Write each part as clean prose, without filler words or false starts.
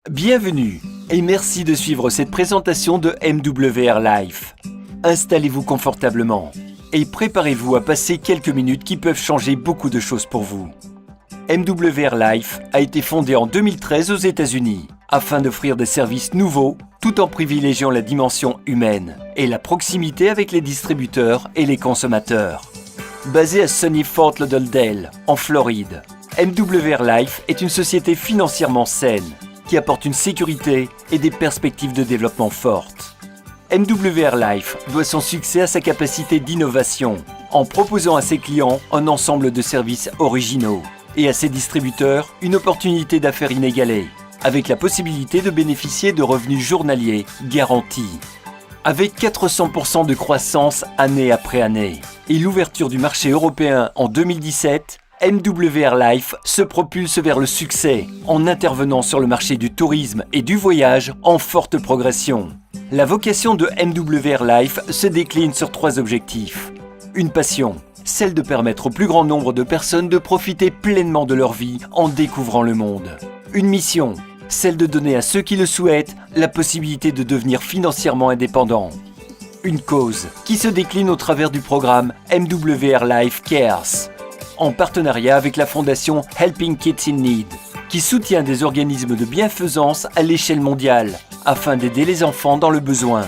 Bienvenue et merci de suivre cette présentation de MWR Life. Installez-vous confortablement et préparez-vous à passer quelques minutes qui peuvent changer beaucoup de choses pour vous. MWR Life a été fondé en 2013 aux États-Unis afin d'offrir des services nouveaux tout en privilégiant la dimension humaine et la proximité avec les distributeurs et les consommateurs. Basé à Sunny Fort Lauderdale, en Floride, MWR Life est une société financièrement saine qui apporte une sécurité et des perspectives de développement fortes. MWR Life doit son succès à sa capacité d'innovation en proposant à ses clients un ensemble de services originaux et à ses distributeurs une opportunité d'affaires inégalée, avec la possibilité de bénéficier de revenus journaliers garantis. Avec 400% de croissance année après année et l'ouverture du marché européen en 2017, MWR Life se propulse vers le succès en intervenant sur le marché du tourisme et du voyage en forte progression. La vocation de MWR Life se décline sur 3 objectifs. Une passion, celle de permettre au plus grand nombre de personnes de profiter pleinement de leur vie en découvrant le monde. Une mission, celle de donner à ceux qui le souhaitent la possibilité de devenir financièrement indépendants. Une cause qui se décline au travers du programme MWR Life Cares, en partenariat avec la fondation Helping Kids in Need, qui soutient des organismes de bienfaisance à l'échelle mondiale afin d'aider les enfants dans le besoin.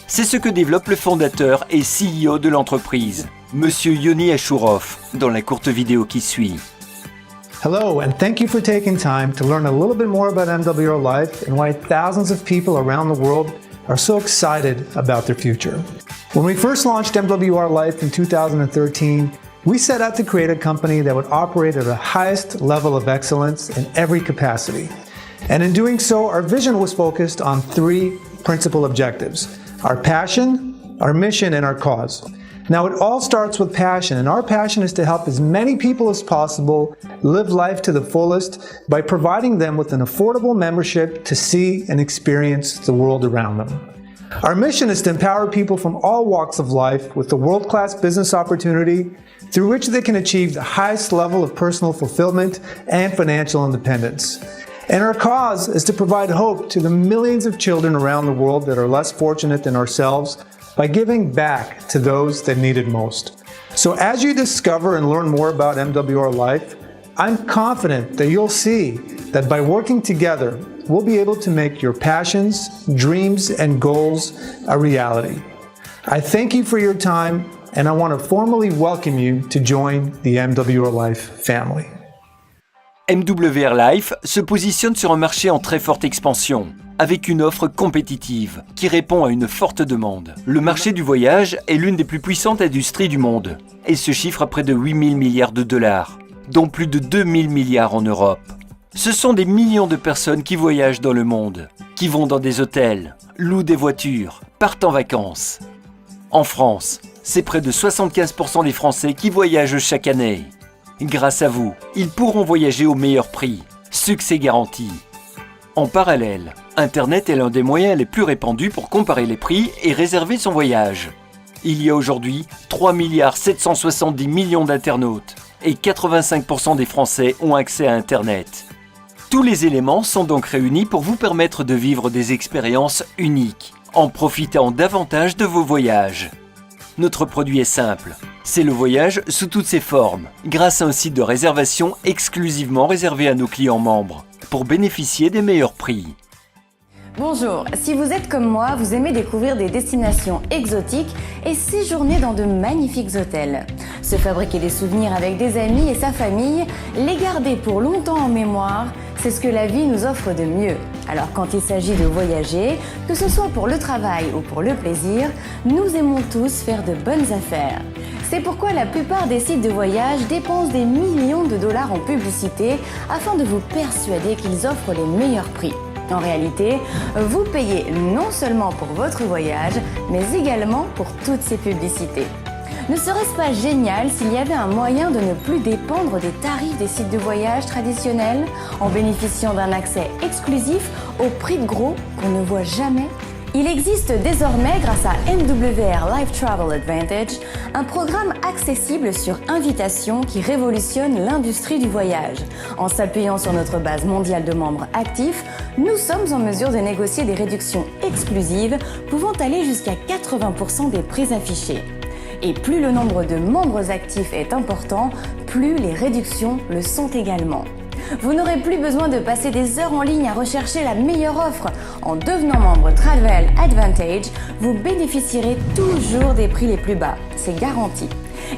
C'est ce que développe le fondateur et CEO de l'entreprise, Monsieur Yoni Ashourov, dans la courte vidéo qui suit. Hello, and thank you for taking time to learn a little bit more about MWR Life and why thousands of people around the world are so excited about their future. When we first launched MWR Life in 2013, we set out to create a company that would operate at the highest level of excellence in every capacity. And in doing so, our vision was focused on 3 principal objectives: our passion, our mission, and our cause. Now, it all starts with passion, and our passion is to help as many people as possible live life to the fullest by providing them with an affordable membership to see and experience the world around them. Our mission is to empower people from all walks of life with a world-class business opportunity through which they can achieve the highest level of personal fulfillment and financial independence. And our cause is to provide hope to the millions of children around the world that are less fortunate than ourselves by giving back to those that need it most. So as you discover and learn more about MWR Life, I'm confident that you'll see that by working together, we'll be able to make your passions, dreams, and goals a reality. I thank you for your time, and I want to formally welcome you to join the MWR Life family. MWR Life se positionne sur un marché en très forte expansion, avec une offre compétitive qui répond à une forte demande. Le marché du voyage est l'une des plus puissantes industries du monde et se chiffre à près de 8 000 milliards de dollars, dont plus de 2 000 milliards en Europe. Ce sont des millions de personnes qui voyagent dans le monde, qui vont dans des hôtels, louent des voitures, partent en vacances. En France, c'est près de 75% des Français qui voyagent chaque année. Grâce à vous, ils pourront voyager au meilleur prix. Succès garanti. En parallèle, Internet est l'un des moyens les plus répandus pour comparer les prix et réserver son voyage. Il y a aujourd'hui 3 770 millions d'internautes et 85% des Français ont accès à Internet. Tous les éléments sont donc réunis pour vous permettre de vivre des expériences uniques, en profitant davantage de vos voyages. Notre produit est simple, c'est le voyage sous toutes ses formes, grâce à un site de réservation exclusivement réservé à nos clients membres, pour bénéficier des meilleurs prix. Bonjour, si vous êtes comme moi, vous aimez découvrir des destinations exotiques et séjourner dans de magnifiques hôtels. Se fabriquer des souvenirs avec des amis et sa famille, les garder pour longtemps en mémoire, c'est ce que la vie nous offre de mieux. Alors quand il s'agit de voyager, que ce soit pour le travail ou pour le plaisir, nous aimons tous faire de bonnes affaires. C'est pourquoi la plupart des sites de voyage dépensent des millions de dollars en publicité afin de vous persuader qu'ils offrent les meilleurs prix. En réalité, vous payez non seulement pour votre voyage, mais également pour toutes ces publicités. Ne serait-ce pas génial s'il y avait un moyen de ne plus dépendre des tarifs des sites de voyage traditionnels en bénéficiant d'un accès exclusif au prix de gros qu'on ne voit jamais? Il existe désormais, grâce à MWR Life Travel Advantage, un programme accessible sur invitation qui révolutionne l'industrie du voyage. En s'appuyant sur notre base mondiale de membres actifs, nous sommes en mesure de négocier des réductions exclusives pouvant aller jusqu'à 80% des prix affichés. Et plus le nombre de membres actifs est important, plus les réductions le sont également. Vous n'aurez plus besoin de passer des heures en ligne à rechercher la meilleure offre. En devenant membre Travel Advantage, vous bénéficierez toujours des prix les plus bas. C'est garanti.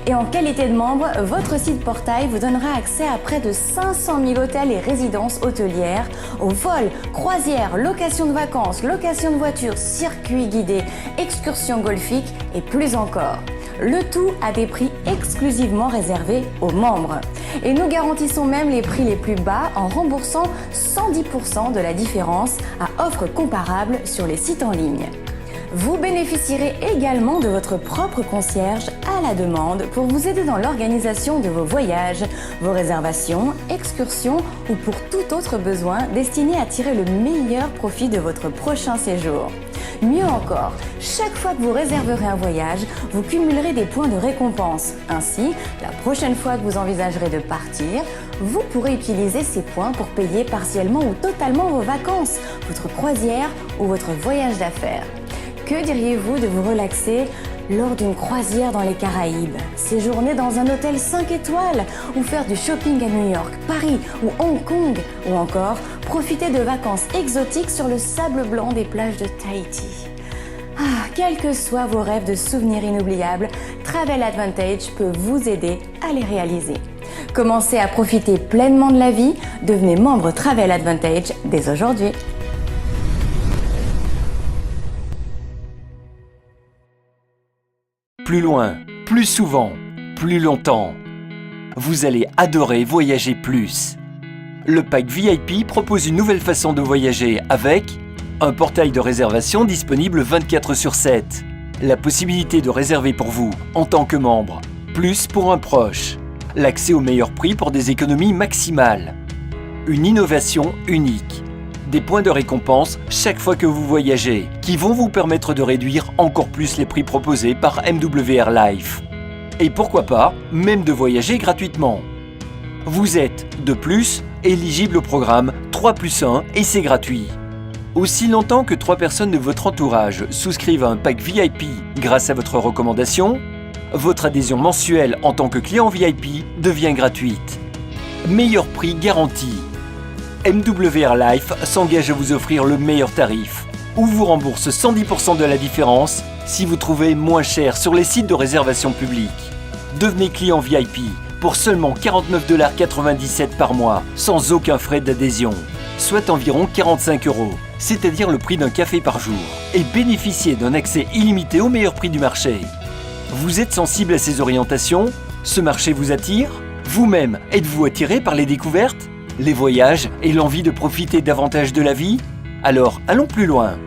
Et en qualité de membre, votre site portail vous donnera accès à près de 500 000 hôtels et résidences hôtelières, aux vols, croisières, locations de vacances, locations de voitures, circuits guidés, excursions golfiques et plus encore. Le tout à des prix exclusivement réservés aux membres. Et nous garantissons même les prix les plus bas en remboursant 110% de la différence à offres comparables sur les sites en ligne. Vous bénéficierez également de votre propre concierge à la demande pour vous aider dans l'organisation de vos voyages, vos réservations, excursions ou pour tout autre besoin destiné à tirer le meilleur profit de votre prochain séjour. Mieux encore, chaque fois que vous réserverez un voyage, vous cumulerez des points de récompense. Ainsi, la prochaine fois que vous envisagerez de partir, vous pourrez utiliser ces points pour payer partiellement ou totalement vos vacances, votre croisière ou votre voyage d'affaires. Que diriez-vous de vous relaxer lors d'une croisière dans les Caraïbes, séjourner dans un hôtel 5 étoiles ou faire du shopping à New York, Paris ou Hong Kong ou encore profiter de vacances exotiques sur le sable blanc des plages de Tahiti. Quels que soient vos rêves de souvenirs inoubliables, Travel Advantage peut vous aider à les réaliser. Commencez à profiter pleinement de la vie, devenez membre Travel Advantage dès aujourd'hui. Plus loin, plus souvent, plus longtemps. Vous allez adorer voyager plus. Le pack VIP propose une nouvelle façon de voyager avec un portail de réservation disponible 24/7, la possibilité de réserver pour vous en tant que membre, plus pour un proche, l'accès au meilleur prix pour des économies maximales, une innovation unique, des points de récompense chaque fois que vous voyagez, qui vont vous permettre de réduire encore plus les prix proposés par MWR Life. Et pourquoi pas, même de voyager gratuitement. Vous êtes, de plus, éligible au programme 3+1 et c'est gratuit. Aussi longtemps que 3 personnes de votre entourage souscrivent à un pack VIP grâce à votre recommandation, votre adhésion mensuelle en tant que client VIP devient gratuite. Meilleur prix garanti. MWR Life s'engage à vous offrir le meilleur tarif, ou vous rembourse 110% de la différence si vous trouvez moins cher sur les sites de réservation publique. Devenez client VIP pour seulement 49,97 $ par mois, sans aucun frais d'adhésion, soit environ 45 €, c'est-à-dire le prix d'un café par jour, et bénéficiez d'un accès illimité au meilleur prix du marché. Vous êtes sensible à ces orientations? Ce marché vous attire? Vous-même, êtes-vous attiré par les découvertes, les voyages et l'envie de profiter davantage de la vie? Alors, allons plus loin.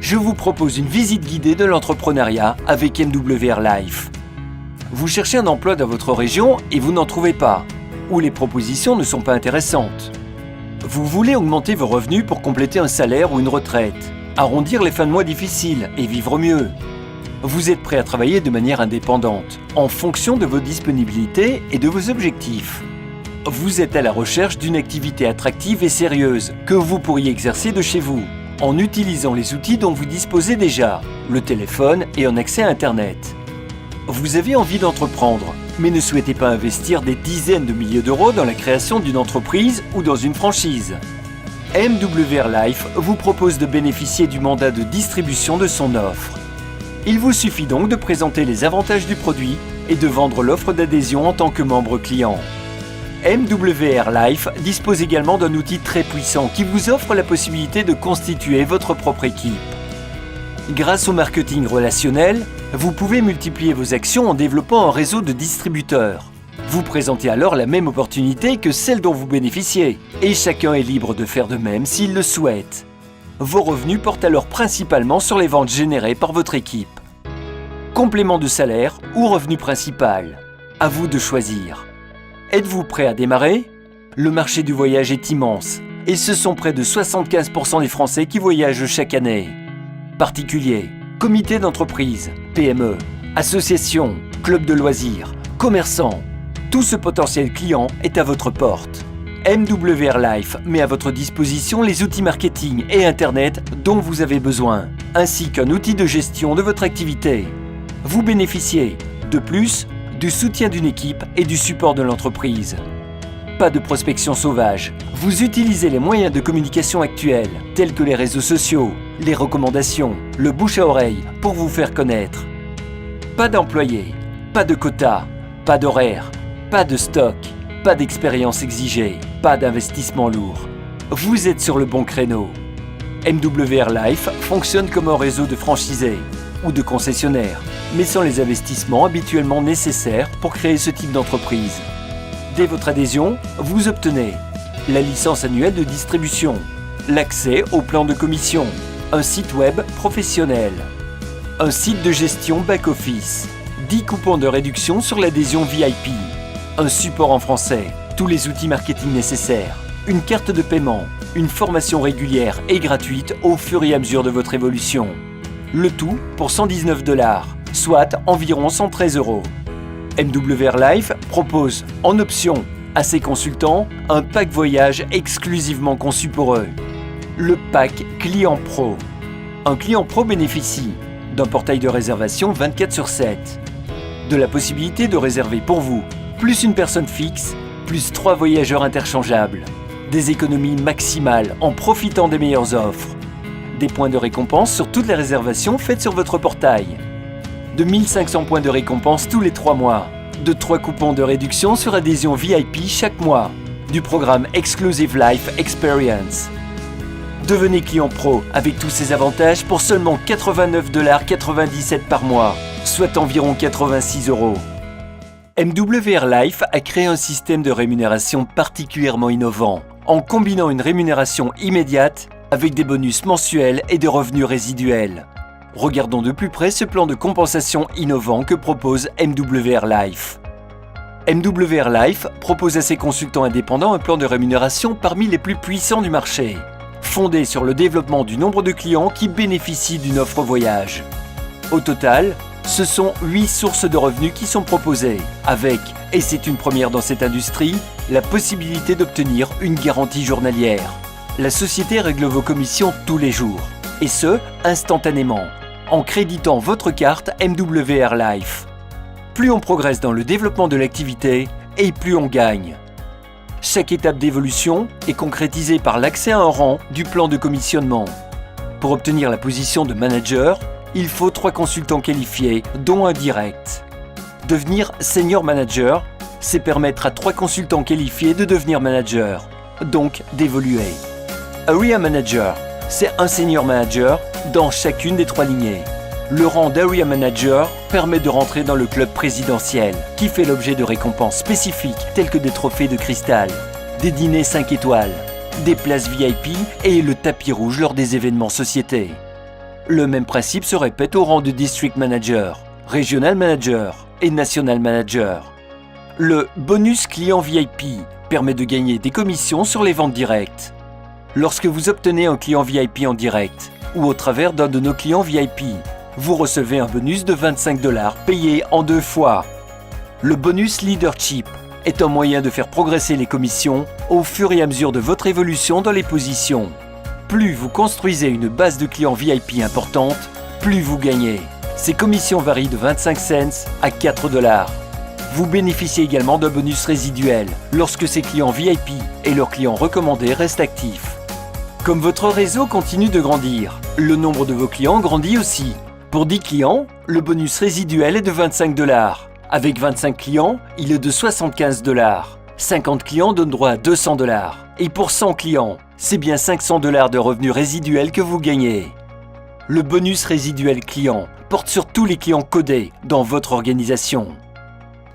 Je vous propose une visite guidée de l'entrepreneuriat avec MWR Life. Vous cherchez un emploi dans votre région et vous n'en trouvez pas, ou les propositions ne sont pas intéressantes. Vous voulez augmenter vos revenus pour compléter un salaire ou une retraite, arrondir les fins de mois difficiles et vivre mieux. Vous êtes prêt à travailler de manière indépendante, en fonction de vos disponibilités et de vos objectifs. Vous êtes à la recherche d'une activité attractive et sérieuse que vous pourriez exercer de chez vous, en utilisant les outils dont vous disposez déjà, le téléphone et un accès à Internet. Vous avez envie d'entreprendre, mais ne souhaitez pas investir des dizaines de milliers d'euros dans la création d'une entreprise ou dans une franchise. MWR Life vous propose de bénéficier du mandat de distribution de son offre. Il vous suffit donc de présenter les avantages du produit et de vendre l'offre d'adhésion en tant que membre client. MWR Life dispose également d'un outil très puissant qui vous offre la possibilité de constituer votre propre équipe. Grâce au marketing relationnel, vous pouvez multiplier vos actions en développant un réseau de distributeurs. Vous présentez alors la même opportunité que celle dont vous bénéficiez, et chacun est libre de faire de même s'il le souhaite. Vos revenus portent alors principalement sur les ventes générées par votre équipe. Complément de salaire ou revenu principal, à vous de choisir. Êtes-vous prêt à démarrer? Le marché du voyage est immense, et ce sont près de 75% des Français qui voyagent chaque année. particuliers, comités d'entreprise, PME, associations, clubs de loisirs, commerçants. Tout ce potentiel client est à votre porte. MWR Life met à votre disposition les outils marketing et Internet dont vous avez besoin, ainsi qu'un outil de gestion de votre activité. Vous bénéficiez, de plus, du soutien d'une équipe et du support de l'entreprise. Pas de prospection sauvage. Vous utilisez les moyens de communication actuels, tels que les réseaux sociaux, les recommandations, le bouche à oreille, pour vous faire connaître. Pas d'employés, pas de quotas, pas d'horaires, pas de stock, pas d'expérience exigée, pas d'investissement lourd. Vous êtes sur le bon créneau. MWR Life fonctionne comme un réseau de franchisés ou de concessionnaires, mais sans les investissements habituellement nécessaires pour créer ce type d'entreprise. Dès votre adhésion, vous obtenez la licence annuelle de distribution, l'accès au plan de commission, un site web professionnel, un site de gestion back-office, 10 coupons de réduction sur l'adhésion VIP, un support en français, tous les outils marketing nécessaires, une carte de paiement, une formation régulière et gratuite au fur et à mesure de votre évolution. Le tout pour $119, soit environ 113 €. MWR Life propose en option à ses consultants un pack voyage exclusivement conçu pour eux. Le pack Client Pro. Un client pro bénéficie d'un portail de réservation 24/7, de la possibilité de réserver pour vous, plus une personne fixe, plus 3 voyageurs interchangeables, des économies maximales en profitant des meilleures offres, des points de récompense sur toutes les réservations faites sur votre portail, de 1500 points de récompense tous les 3 mois, de 3 coupons de réduction sur adhésion VIP chaque mois, du programme Exclusive Life Experience. Devenez client pro avec tous ces avantages pour seulement $89,97 par mois, soit environ 86 €. MWR Life a créé un système de rémunération particulièrement innovant, en combinant une rémunération immédiate avec des bonus mensuels et des revenus résiduels. Regardons de plus près ce plan de compensation innovant que propose MWR Life. MWR Life propose à ses consultants indépendants un plan de rémunération parmi les plus puissants du marché, fondé sur le développement du nombre de clients qui bénéficient d'une offre voyage. Au total, ce sont 8 sources de revenus qui sont proposées, avec, et c'est une première dans cette industrie, la possibilité d'obtenir une garantie journalière. La société règle vos commissions tous les jours, et ce, instantanément, en créditant votre carte MWR Life. Plus on progresse dans le développement de l'activité, et plus on gagne. Chaque étape d'évolution est concrétisée par l'accès à un rang du plan de commissionnement. Pour obtenir la position de manager, il faut 3 consultants qualifiés, dont un direct. Devenir senior manager, c'est permettre à 3 consultants qualifiés de devenir manager, donc d'évoluer. Area manager, c'est un senior manager dans chacune des 3 lignées. Le rang d'area manager permet de rentrer dans le club présidentiel, qui fait l'objet de récompenses spécifiques telles que des trophées de cristal, des dîners 5 étoiles, des places VIP et le tapis rouge lors des événements sociétés. Le même principe se répète au rang de district manager, regional manager et national manager. Le bonus client VIP permet de gagner des commissions sur les ventes directes. Lorsque vous obtenez un client VIP en direct ou au travers d'un de nos clients VIP, vous recevez un bonus de $25 payé en 2 fois. Le bonus leadership est un moyen de faire progresser les commissions au fur et à mesure de votre évolution dans les positions. Plus vous construisez une base de clients VIP importante, plus vous gagnez. Ces commissions varient de 25 cents à $4. Vous bénéficiez également d'un bonus résiduel lorsque ces clients VIP et leurs clients recommandés restent actifs. Comme votre réseau continue de grandir, le nombre de vos clients grandit aussi. Pour 10 clients, le bonus résiduel est de $25. Avec 25 clients, il est de $75. 50 clients donnent droit à $200. Et pour 100 clients, c'est bien $500 de revenus résiduels que vous gagnez. Le bonus résiduel client porte sur tous les clients codés dans votre organisation.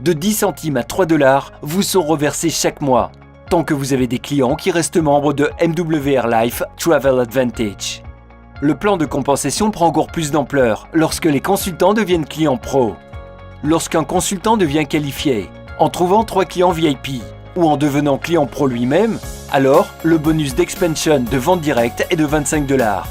De 10 centimes à $3 vous sont reversés chaque mois, tant que vous avez des clients qui restent membres de MWR Life Travel Advantage. Le plan de compensation prend encore plus d'ampleur lorsque les consultants deviennent clients pro. Lorsqu'un consultant devient qualifié, en trouvant 3 clients VIP ou en devenant client pro lui-même, alors le bonus d'expansion de vente directe est de $25.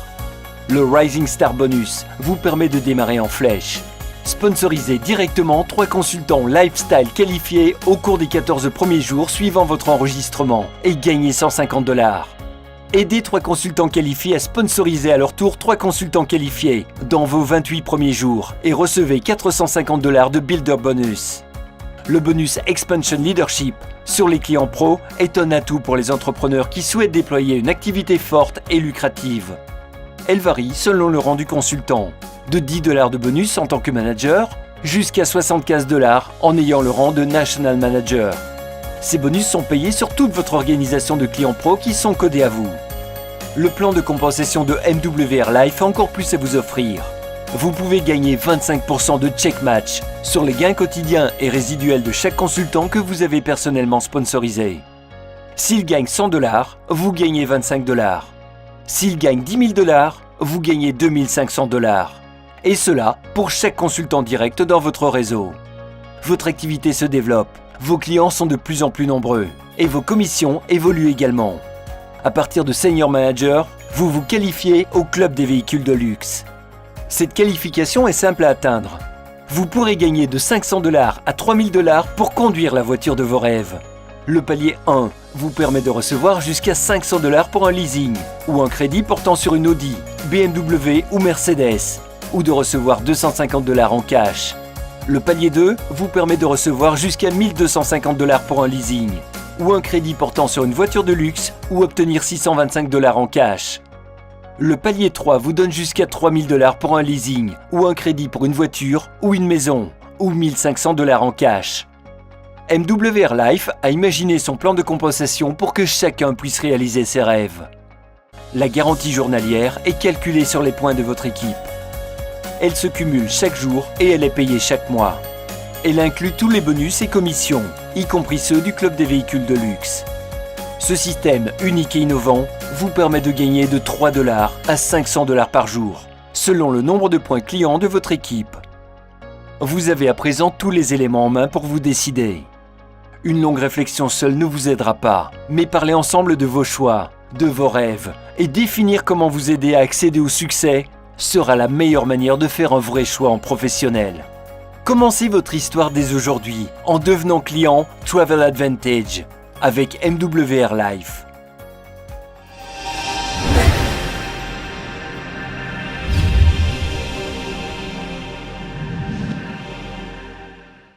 Le Rising Star Bonus vous permet de démarrer en flèche. Sponsorisez directement 3 consultants lifestyle qualifiés au cours des 14 premiers jours suivant votre enregistrement et gagnez $150. Aidez 3 consultants qualifiés à sponsoriser à leur tour 3 consultants qualifiés dans vos 28 premiers jours et recevez $450 de Builder Bonus. Le bonus Expansion Leadership sur les clients pro est un atout pour les entrepreneurs qui souhaitent déployer une activité forte et lucrative. Elle varie selon le rang du consultant, de $10 de bonus en tant que manager jusqu'à $75 en ayant le rang de National Manager. Ces bonus sont payés sur toute votre organisation de clients pro qui sont codés à vous. Le plan de compensation de MWR Life a encore plus à vous offrir. Vous pouvez gagner 25% de check match sur les gains quotidiens et résiduels de chaque consultant que vous avez personnellement sponsorisé. S'il gagne $100, vous gagnez $25. S'il gagne $10 000, vous gagnez $2500. Et cela pour chaque consultant direct dans votre réseau. Votre activité se développe, vos clients sont de plus en plus nombreux et vos commissions évoluent également. À partir de Senior Manager, vous vous qualifiez au club des véhicules de luxe. Cette qualification est simple à atteindre. Vous pourrez gagner de $500 à $3000 pour conduire la voiture de vos rêves. Le palier 1 vous permet de recevoir jusqu'à $500 pour un leasing ou un crédit portant sur une Audi, BMW ou Mercedes, ou de recevoir $250 en cash. Le palier 2 vous permet de recevoir jusqu'à $1250 pour un leasing ou un crédit portant sur une voiture de luxe ou obtenir $625 en cash. Le palier 3 vous donne jusqu'à $3000 pour un leasing ou un crédit pour une voiture ou une maison ou $1500 en cash. MWR Life a imaginé son plan de compensation pour que chacun puisse réaliser ses rêves. La garantie journalière est calculée sur les points de votre équipe. Elle se cumule chaque jour et elle est payée chaque mois. Elle inclut tous les bonus et commissions, y compris ceux du club des véhicules de luxe. Ce système unique et innovant vous permet de gagner de $3 à $500 par jour, selon le nombre de points clients de votre équipe. Vous avez à présent tous les éléments en main pour vous décider. Une longue réflexion seule ne vous aidera pas, mais parler ensemble de vos choix, de vos rêves et définir comment vous aider à accéder au succès sera la meilleure manière de faire un vrai choix en professionnel. Commencez votre histoire dès aujourd'hui en devenant client Travel Advantage avec MWR Life.